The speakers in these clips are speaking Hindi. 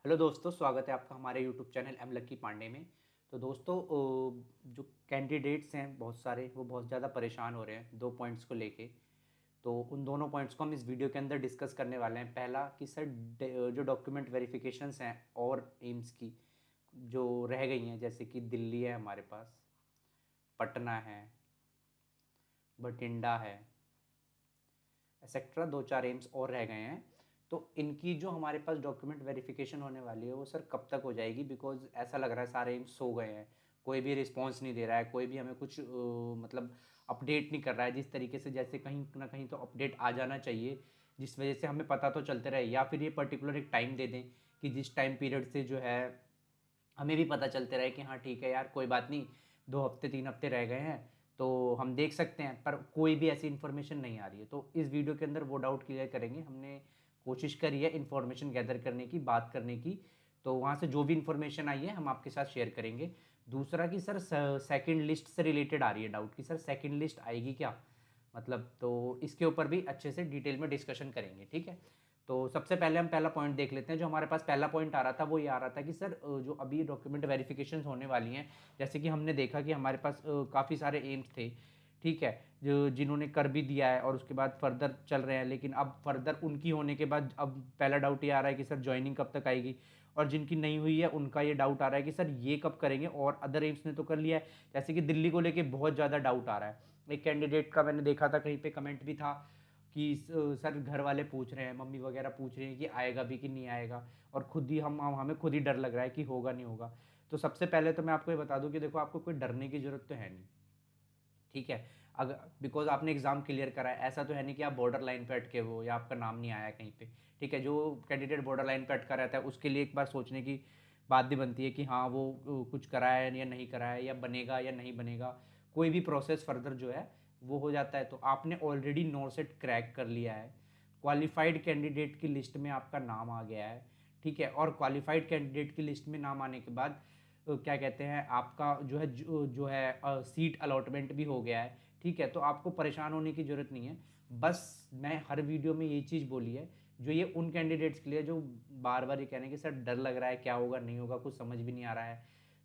हेलो दोस्तों, स्वागत है आपका हमारे यूट्यूब चैनल एम लक्की पांडे में। तो दोस्तों, जो कैंडिडेट्स हैं बहुत सारे, वो बहुत ज़्यादा परेशान हो रहे हैं दो पॉइंट्स को लेके। तो उन दोनों पॉइंट्स को हम इस वीडियो के अंदर डिस्कस करने वाले हैं। पहला कि सर, जो डॉक्यूमेंट वेरिफिकेशंस हैं और एम्स की जो रह गई हैं, जैसे कि दिल्ली है हमारे पास, पटना है, बठिंडा है, एक्सेट्रा, दो चार एम्स और रह गए हैं। तो इनकी जो हमारे पास डॉक्यूमेंट वेरिफिकेशन होने वाली है वो सर कब तक हो जाएगी? बिकॉज ऐसा लग रहा है सारे एम्स सो गए हैं, कोई भी रिस्पॉन्स नहीं दे रहा है, कोई भी हमें कुछ मतलब अपडेट नहीं कर रहा है जिस तरीके से, जैसे कहीं ना कहीं तो अपडेट आ जाना चाहिए जिस वजह से हमें पता तो चलते रहे, या फिर ये पर्टिकुलर एक टाइम दे दें कि जिस टाइम पीरियड से जो है हमें भी पता चलते रहे कि हाँ ठीक है यार, कोई बात नहीं, 2 हफ्ते 3 हफ्ते रह गए हैं तो हम देख सकते हैं। पर कोई भी ऐसी इन्फॉर्मेशन नहीं आ रही है। तो इस वीडियो के अंदर वो डाउट क्लियर करेंगे। हमने कोशिश करी है इन्फॉर्मेशन गैदर करने की, बात करने की, तो वहाँ से जो भी इन्फॉर्मेशन आई है हम आपके साथ शेयर करेंगे। दूसरा कि सर, सेकंड लिस्ट से रिलेटेड आ रही है डाउट कि सर सेकंड लिस्ट आएगी क्या, मतलब, तो इसके ऊपर भी अच्छे से डिटेल में डिस्कशन करेंगे, ठीक है। तो सबसे पहले हम पहला पॉइंट देख लेते हैं। जो हमारे पास पहला पॉइंट आ रहा था वो ये आ रहा था कि सर, जो अभी डॉक्यूमेंट वेरिफिकेशन होने वाली हैं, जैसे कि हमने देखा कि हमारे पास काफ़ी सारे एम्स थे, ठीक है, जो जिन्होंने कर भी दिया है और उसके बाद फर्दर चल रहे हैं, लेकिन अब फर्दर उनकी होने के बाद अब पहला डाउट ये आ रहा है कि सर ज्वाइनिंग कब तक आएगी। और जिनकी नहीं हुई है उनका ये डाउट आ रहा है कि सर ये कब करेंगे, और अदर एम्स ने तो कर लिया है। जैसे कि दिल्ली को लेके बहुत ज़्यादा डाउट आ रहा है। एक कैंडिडेट का मैंने देखा था, कहीं पे कमेंट भी था कि सर घर वाले पूछ रहे हैं, मम्मी वगैरह पूछ रही हैं कि आएगा भी कि नहीं आएगा, और खुद ही हमें खुद ही डर लग रहा है कि होगा नहीं होगा। तो सबसे पहले तो मैं आपको ये बता दूं कि देखो, आपको कोई डरने की ज़रूरत तो है नहीं, ठीक है। अगर बिकॉज आपने एग्जाम क्लियर करा है, ऐसा तो है नहीं कि आप बॉर्डर लाइन पे अटके हो या आपका नाम नहीं आया कहीं पे, ठीक है। जो कैंडिडेट बॉर्डर लाइन पे अटका रहता है उसके लिए एक बार सोचने की बात भी बनती है कि हाँ वो कुछ करा है या नहीं करा है, या बनेगा या नहीं बनेगा, कोई भी प्रोसेस फर्दर जो है वो हो जाता है। तो आपने ऑलरेडी नॉर्सेट क्रैक कर लिया है, क्वालिफाइड कैंडिडेट की लिस्ट में आपका नाम आ गया है, ठीक है। और क्वालिफाइड कैंडिडेट की लिस्ट में नाम आने के बाद क्या कहते हैं, आपका जो है सीट अलॉटमेंट भी हो गया है, ठीक है। तो आपको परेशान होने की ज़रूरत नहीं है। बस मैं हर वीडियो में यही चीज़ बोली है, जो ये उन कैंडिडेट्स के लिए जो बार बार ये कह रहे हैं कि सर डर लग रहा है, क्या होगा नहीं होगा, कुछ समझ भी नहीं आ रहा है,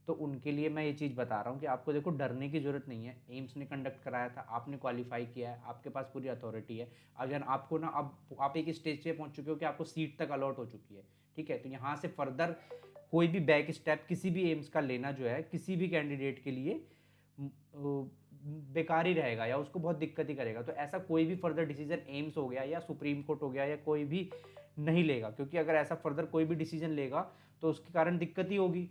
तो उनके लिए मैं ये चीज़ बता रहा हूँ कि आपको देखो डरने की ज़रूरत नहीं है। एम्स ने कंडक्ट कराया था, आपने क्वालिफाई किया है, आपके पास पूरी अथॉरिटी है। अगर आपको ना, अब आप एक स्टेज पे पहुँच चुके हो कि आपको सीट तक अलॉट हो चुकी है, ठीक है। तो यहाँ से फर्दर कोई भी बैक स्टेप किसी भी एम्स का लेना जो है किसी भी कैंडिडेट के लिए बेकार ही रहेगा, या उसको बहुत दिक्कत ही करेगा। तो ऐसा कोई भी फर्दर डिसीजन एम्स हो गया या सुप्रीम कोर्ट हो गया या कोई भी नहीं लेगा, क्योंकि अगर ऐसा फर्दर कोई भी डिसीजन लेगा तो उसके कारण दिक्कत ही होगी,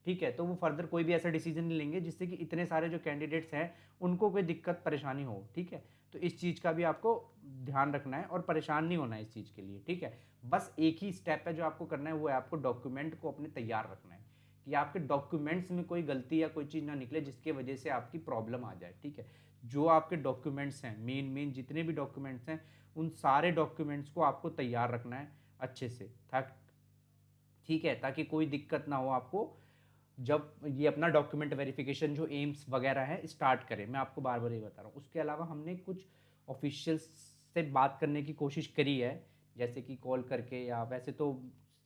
ठीक है। तो वो फर्दर कोई भी ऐसा डिसीजन नहीं लेंगे जिससे कि इतने सारे जो कैंडिडेट्स हैं उनको कोई दिक्कत परेशानी हो, ठीक है। तो इस चीज़ का भी आपको ध्यान रखना है और परेशान नहीं होना है इस चीज़ के लिए, ठीक है। बस एक ही स्टेप है जो आपको करना है, वो है आपको डॉक्यूमेंट को अपने तैयार रखना है कि आपके डॉक्यूमेंट्स में कोई गलती या कोई चीज़ ना निकले जिसकी वजह से आपकी प्रॉब्लम आ जाए, ठीक है। जो आपके डॉक्यूमेंट्स हैं, मेन मेन जितने भी डॉक्यूमेंट्स हैं, उन सारे डॉक्यूमेंट्स को आपको तैयार रखना है अच्छे से, ठीक है, ताकि कोई दिक्कत ना हो आपको जब ये अपना डॉक्यूमेंट वेरिफिकेशन जो एम्स वगैरह है स्टार्ट करें। मैं आपको बार बार ये बता रहा हूँ। उसके अलावा हमने कुछ ऑफिशियल्स से बात करने की कोशिश करी है, जैसे कि कॉल करके, या वैसे तो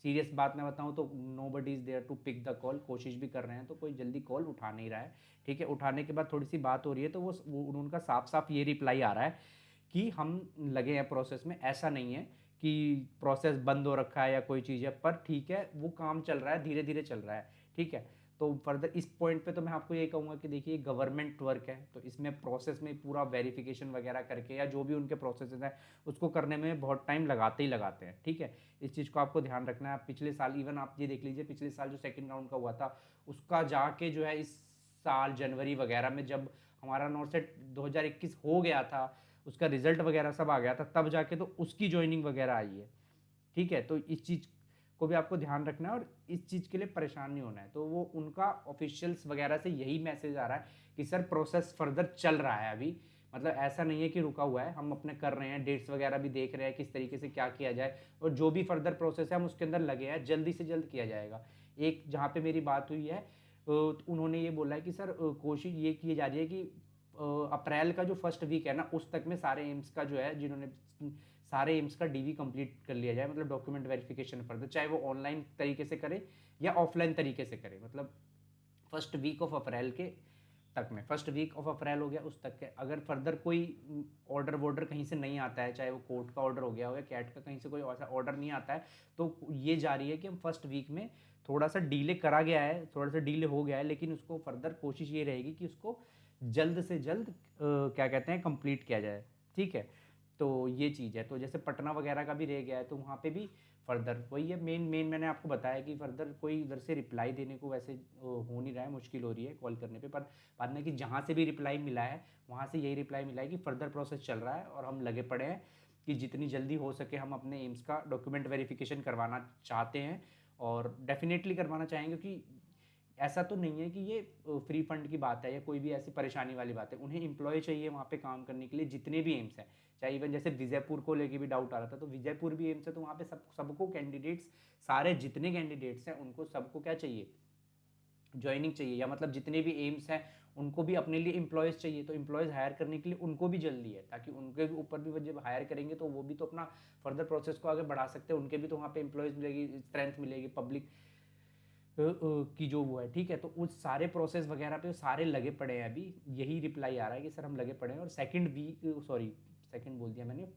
सीरियस बात मैं बताऊँ तो nobody is there to pick the call. कोशिश भी कर रहे हैं तो कोई जल्दी कॉल उठा नहीं रहा है, ठीक है। उठाने के बाद थोड़ी सी बात हो रही है तो वो उनका साफ साफ ये रिप्लाई आ रहा है कि हम लगे हैं प्रोसेस में। ऐसा नहीं है कि प्रोसेस बंद हो रखा है या कोई चीज़ है, पर ठीक है, वो काम चल रहा है, धीरे धीरे चल रहा है, ठीक है। तो फर्दर इस पॉइंट पे तो मैं आपको ये कहूँगा कि देखिए, गवर्नमेंट वर्क है तो इसमें प्रोसेस में पूरा वेरिफिकेशन वगैरह करके या जो भी उनके प्रोसेस हैं उसको करने में बहुत टाइम लगाते ही लगाते हैं, ठीक है। इस चीज़ को आपको ध्यान रखना है। आप पिछले साल, इवन आप ये देख लीजिए, पिछले साल जो सेकेंड राउंड का हुआ था उसका जाके जो है इस साल जनवरी वगैरह में जब हमारा नॉर्सेट 2021 हो गया था, उसका रिजल्ट वगैरह सब आ गया था, तब जाके तो उसकी ज्वाइनिंग वगैरह आई है, ठीक है। तो इस चीज़ को भी आपको ध्यान रखना है और इस चीज़ के लिए परेशान नहीं होना है। तो वो उनका ऑफिशियल्स वगैरह से यही मैसेज आ रहा है कि सर प्रोसेस फर्दर चल रहा है अभी, मतलब ऐसा नहीं है कि रुका हुआ है, हम अपने कर रहे हैं, डेट्स वगैरह भी देख रहे हैं किस तरीके से क्या किया जाए, और जो भी फर्दर प्रोसेस है हम उसके अंदर लगे हैं, जल्दी से जल्द किया जाएगा। एक जहाँ पे मेरी बात हुई है, तो उन्होंने ये बोला है कि सर कोशिश ये की जा रही है कि अप्रैल का जो फर्स्ट वीक है ना, उस तक में सारे एम्स का जो है, जिन्होंने सारे एम्स का डीवी कंप्लीट कर लिया जाए, मतलब डॉक्यूमेंट वेरिफिकेशन फर्दर, चाहे वो ऑनलाइन तरीके से करे या ऑफलाइन तरीके से करे, मतलब फर्स्ट वीक ऑफ अप्रैल के तक में, फर्स्ट वीक ऑफ अप्रैल हो गया उस तक के। अगर फर्दर कोई ऑर्डर वॉर्डर कहीं से नहीं आता है, चाहे वो कोर्ट का ऑर्डर हो गया हो या कैट का कहीं से कोई ऐसा ऑर्डर नहीं आता है, तो ये जारी है कि हम फर्स्ट वीक में, थोड़ा सा डिले करा गया है, थोड़ा सा डिले हो गया है, लेकिन उसको फर्दर कोशिश ये रहेगी कि उसको जल्द से जल्द क्या कहते हैं कंप्लीट किया जाए, ठीक है। तो ये चीज़ है। तो जैसे पटना वगैरह का भी रह गया है, तो वहाँ पे भी फर्दर वही है, मेन मेन मैंने आपको बताया कि फर्दर कोई इधर से रिप्लाई देने को वैसे हो नहीं रहा है, मुश्किल हो रही है कॉल करने पे, पर बाद में कि जहाँ से भी रिप्लाई मिला है वहाँ से यही रिप्लाई मिला है कि फर्दर प्रोसेस चल रहा है और हम लगे पड़े हैं कि जितनी जल्दी हो सके हम अपने एम्स का डॉक्यूमेंट वेरिफिकेशन करवाना चाहते हैं, और डेफिनेटली करवाना चाहेंगे, क्योंकि ऐसा तो नहीं है कि ये फ्री फंड की बात है या कोई भी ऐसी परेशानी वाली बात है। उन्हें एम्प्लॉय चाहिए वहाँ पे काम करने के लिए, जितने भी एम्स हैं, चाहे इवन जैसे विजयपुर को लेके भी डाउट आ रहा था, तो विजयपुर भी एम्स है, तो वहाँ पे सबको कैंडिडेट्स, सारे जितने कैंडिडेट्स हैं उनको सबको क्या चाहिए, ज्वाइनिंग चाहिए, या मतलब जितने भी एम्स हैं उनको भी अपने लिए एम्प्लॉयज़ चाहिए, तो एम्प्लॉयज़ हायर करने के लिए उनको भी जल्दी है, ताकि उनके ऊपर भी वो जब हायर करेंगे तो वो भी तो अपना फर्दर प्रोसेस को आगे बढ़ा सकते हैं, उनके भी तो वहाँ पे एम्प्लॉयज़ मिलेगी, स्ट्रेंथ मिलेगी, पब्लिक की जो वो है, ठीक है। तो उस सारे प्रोसेस वगैरह पे सारे लगे पड़े हैं, अभी यही रिप्लाई आ रहा है कि सर हम लगे पड़े हैं, और सेकंड वीक, सॉरी सेकंड बोल दिया मैंने,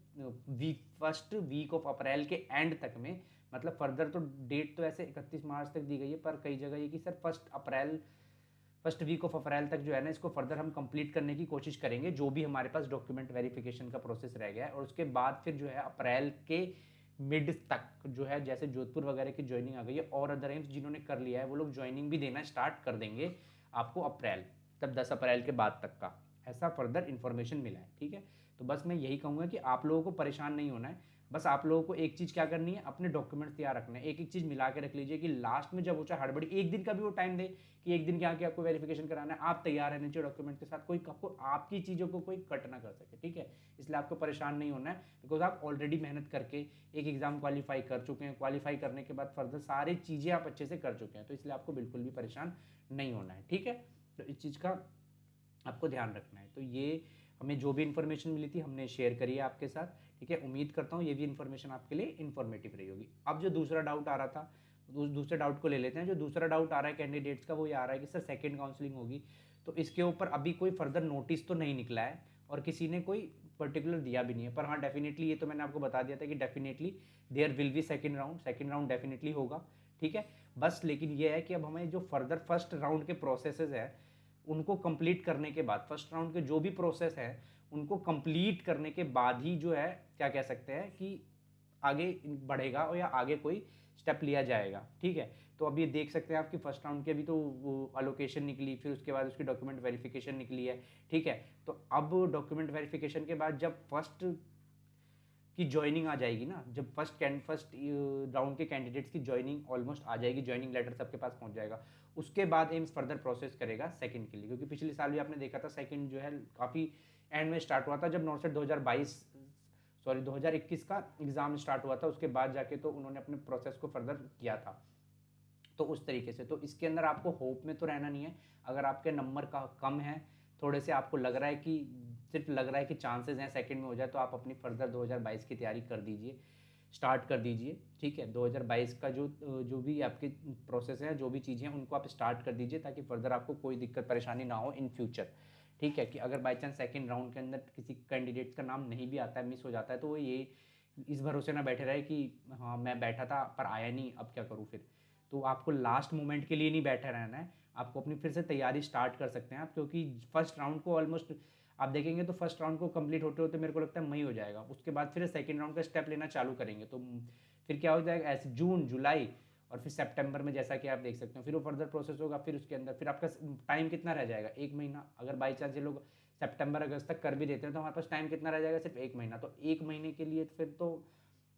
week first week of April के एंड तक में, मतलब फर्दर तो डेट तो ऐसे 31 मार्च तक दी गई है, पर कई जगह ये कि sir first week of April तक जो है ना, इसको फर्दर हम कंप्लीट करने की कोशिश करेंगे, जो भी हमारे पास डॉक्यूमेंट वेरिफिकेशन का प्रोसेस रह गया है, और उसके बाद फिर जो है अप्रैल के मिड तक जो है, जैसे जोधपुर वगैरह की ज्वाइनिंग आ गई है, और अदर एम्स जिन्होंने कर लिया है वो लोग ज्वाइनिंग भी देना स्टार्ट कर देंगे आपको अप्रैल, तब 10 अप्रैल के बाद तक का, ऐसा फर्दर इन्फॉर्मेशन मिला है, ठीक है। तो बस मैं यही कहूँगा कि आप लोगों को परेशान नहीं होना है, बस आप लोगों को एक चीज़ क्या करनी है, अपने डॉक्यूमेंट्स तैयार रखना है, एक एक चीज़ मिला के रख लीजिए कि लास्ट में जब वो चाहे हड़बड़ी एक दिन का भी वो टाइम दे कि एक दिन के आके आपको वेरिफिकेशन कराना है, आप तैयार रहने चाहिए डॉक्यूमेंट के साथ, कोई आपको आपकी चीज़ों को कोई कट ना कर सके, ठीक है। इसलिए आपको परेशान नहीं होना है, बिकॉज आप ऑलरेडी मेहनत करके एक एग्ज़ाम क्वालिफाई कर चुके हैं, क्वालिफाई करने के बाद फर्दर सारी चीज़ें आप अच्छे से कर चुके हैं, तो इसलिए आपको बिल्कुल भी परेशान नहीं होना है, ठीक है। तो इस चीज़ का आपको ध्यान रखना है। तो ये हमें जो भी इन्फॉर्मेशन मिली थी हमने शेयर करी है आपके साथ, ठीक है। उम्मीद करता हूँ ये भी इन्फॉर्मेशन आपके लिए इन्फॉर्मेटिव रही होगी। अब जो दूसरा डाउट आ रहा था, उस दूसरे डाउट को ले लेते हैं। जो दूसरा डाउट आ रहा है कैंडिडेट्स का, वो ये आ रहा है कि सर सेकेंड काउंसलिंग होगी, तो इसके ऊपर अभी कोई फर्दर नोटिस तो नहीं निकला है और किसी ने कोई पर्टिकुलर दिया भी नहीं है, पर हाँ डेफिनेटली ये तो मैंने आपको बता दिया था कि definitely there will be second round definitely होगा, ठीक है। बस लेकिन ये है कि अब हमें जो फर्दर फर्स्ट राउंड के प्रोसेसेस है उनको कंप्लीट करने के बाद, फर्स्ट राउंड के जो भी प्रोसेस है उनको कंप्लीट करने के बाद ही जो है क्या कह सकते हैं कि आगे बढ़ेगा और या आगे कोई स्टेप लिया जाएगा, ठीक है। तो अभी देख सकते हैं आपकी फर्स्ट राउंड की अभी तो वो अलोकेशन निकली, फिर उसके बाद उसकी डॉक्यूमेंट वेरिफिकेशन निकली है, ठीक है। तो अब डॉक्यूमेंट वेरिफिकेशन के बाद जब फर्स्ट की ज्वाइनिंग आ जाएगी ना, जब फर्स्ट राउंड के कैंडिडेट्स की ज्वाइनिंग ऑलमोस्ट आ जाएगी, ज्वाइनिंग लेटर सबके पास पहुंच जाएगा, उसके बाद एम्स फर्दर प्रोसेस करेगा सेकंड के लिए, क्योंकि पिछले साल भी आपने देखा था सेकंड जो है काफ़ी एंड में स्टार्ट हुआ था, जब नॉर्सेट 2022 सॉरी 2021 का एग्ज़ाम स्टार्ट हुआ था, उसके बाद जाके तो उन्होंने अपने प्रोसेस को फर्दर किया था। तो उस तरीके से, तो इसके अंदर आपको होप में तो रहना नहीं है। अगर आपके नंबर का कम है, थोड़े से आपको लग रहा है कि सिर्फ लग रहा है कि चांसेस हैं सेकंड में हो जाए, तो आप अपनी फर्दर 2022 की तैयारी कर दीजिए, स्टार्ट कर दीजिए, ठीक है। 2022 का जो भी आपके प्रोसेस है, जो भी चीज़ें हैं उनको आप स्टार्ट कर दीजिए, ताकि फर्दर आपको कोई दिक्कत परेशानी ना हो इन फ्यूचर, ठीक है। कि अगर बाई चांस सेकेंड राउंड के अंदर किसी कैंडिडेट्स का नाम नहीं भी आता है, मिस हो जाता है, तो वो ये इस भरोसे ना बैठे रहे कि हाँ मैं बैठा था पर आया नहीं, अब क्या करूँ फिर। तो आपको लास्ट मोमेंट के लिए नहीं बैठा रहना है, आपको अपनी फिर से तैयारी स्टार्ट कर सकते हैं आप, क्योंकि फर्स्ट राउंड को ऑलमोस्ट आप देखेंगे तो फर्स्ट राउंड को कंप्लीट होते होते मेरे को लगता है मई हो जाएगा, उसके बाद फिर सेकेंड राउंड का स्टेप लेना चालू करेंगे, तो फिर क्या हो जाएगा ऐसे जून जुलाई और फिर सितंबर में, जैसा कि आप देख सकते हो फिर वो फर्दर प्रोसेस होगा, फिर उसके अंदर फिर आपका टाइम कितना रह जाएगा, एक महीना। अगर बाई चांस ये लोग सितंबर अगस्त तक कर भी देते हैं तो हमारे पास टाइम कितना रह जाएगा, सिर्फ एक महीना। तो एक महीने के लिए फिर तो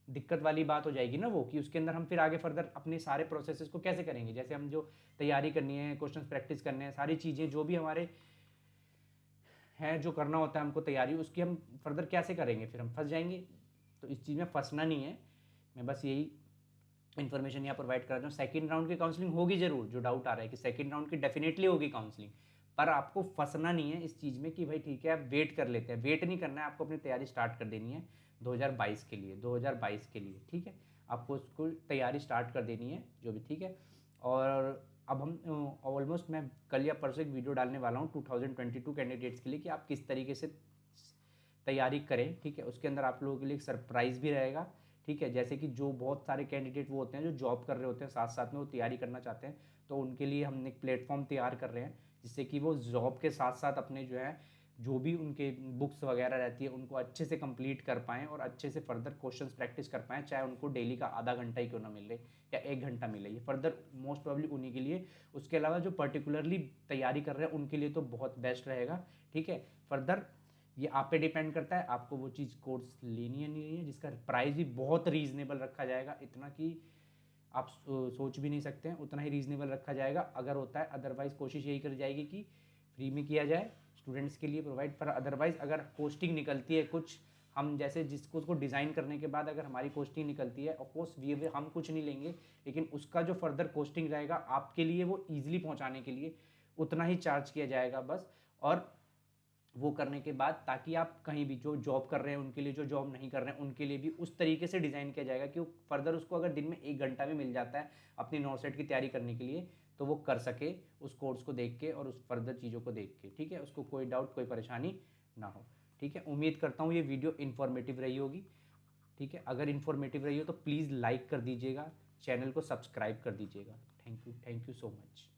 दिक्कत वाली बात हो जाएगी ना वो, कि उसके अंदर हम फिर आगे फर्दर अपने सारे प्रोसेसेस को कैसे करेंगे, जैसे हम जो तैयारी करनी है, क्वेश्चंस प्रैक्टिस करने हैं, सारी चीज़ें जो भी हमारे हैं जो करना होता है हमको तैयारी, उसकी हम फर्दर कैसे करेंगे, फिर हम फंस जाएंगे। तो इस चीज़ में फंसना नहीं है, मैं बस यही इन्फॉर्मेशन यहाँ प्रोवाइड कर रहा हूँ। सेकंड राउंड की काउंसलिंग होगी जरूर, जो डाउट आ रहा है कि सेकंड राउंड की डेफिनेटली होगी काउंसलिंग, पर आपको फंसना नहीं है इस चीज़ में कि भाई ठीक है आप वेट कर लेते हैं, वेट नहीं करना है, आपको अपनी तैयारी स्टार्ट कर देनी है। 2022 के लिए, 2022 के लिए, ठीक है। आपको उसको तैयारी स्टार्ट कर देनी है जो भी, ठीक है। और अब हम ऑलमोस्ट मैं कल या परसों एक वीडियो डालने वाला हूँ 2022 कैंडिडेट्स के लिए कि आप किस तरीके से तैयारी करें, ठीक है। उसके अंदर आप लोगों के लिए एक सरप्राइज़ भी रहेगा, ठीक है। जैसे कि जो बहुत सारे कैंडिडेट वो होते हैं जो जॉब कर रहे होते हैं साथ साथ में, वो तैयारी करना चाहते हैं, तो उनके लिए हमने एक प्लेटफॉर्म तैयार कर रहे हैं जिससे कि वो जॉब के साथ साथ अपने जो है जो भी उनके बुक्स वगैरह रहती है उनको अच्छे से कंप्लीट कर पाएँ और अच्छे से फर्दर क्वेश्चंस प्रैक्टिस कर पाएँ, चाहे उनको डेली का आधा घंटा ही क्यों ना मिले या 1 घंटा मिले। ये फर्दर मोस्ट प्रॉब्ली उन्हीं के लिए, उसके अलावा जो पर्टिकुलरली तैयारी कर रहे हैं उनके लिए तो बहुत बेस्ट रहेगा, ठीक है। फर्दर ये आप पे डिपेंड करता है आपको वो चीज़ कोर्स लेनी है नहीं लेनी है, जिसका प्राइस भी बहुत रीज़नेबल रखा जाएगा, इतना कि आप सोच भी नहीं सकते हैं, उतना ही रीज़नेबल रखा जाएगा अगर होता है। अदरवाइज़ कोशिश यही करी जाएगी कि फ्री में किया जाए स्टूडेंट्स के लिए प्रोवाइड, पर अदरवाइज़ अगर कोस्टिंग निकलती है कुछ, हम जैसे जिसको उसको डिज़ाइन करने के बाद अगर हमारी कोस्टिंग निकलती है, ऑफकोर्स वी हम कुछ नहीं लेंगे, लेकिन उसका जो फर्दर कोस्टिंग रहेगा आपके लिए वो ईजिली पहुँचाने के लिए उतना ही चार्ज किया जाएगा बस। और वो करने के बाद ताकि आप कहीं भी जो जॉब कर रहे हैं उनके लिए, जो जॉब नहीं कर रहे हैं उनके लिए भी उस तरीके से डिज़ाइन किया जाएगा कि वो फर्दर उसको अगर दिन में 1 घंटा भी मिल जाता है अपनी नॉट की तैयारी करने के लिए, तो वो कर सके उस कोर्स को देख के और उस फर्दर चीज़ों को देख के, ठीक है। उसको कोई डाउट कोई परेशानी ना हो, ठीक है। उम्मीद करता हूँ ये वीडियो इन्फॉर्मेटिव रही होगी, ठीक है। अगर इन्फॉर्मेटिव रही हो तो प्लीज़ लाइक कर दीजिएगा, चैनल को सब्सक्राइब कर दीजिएगा। Thank you so much.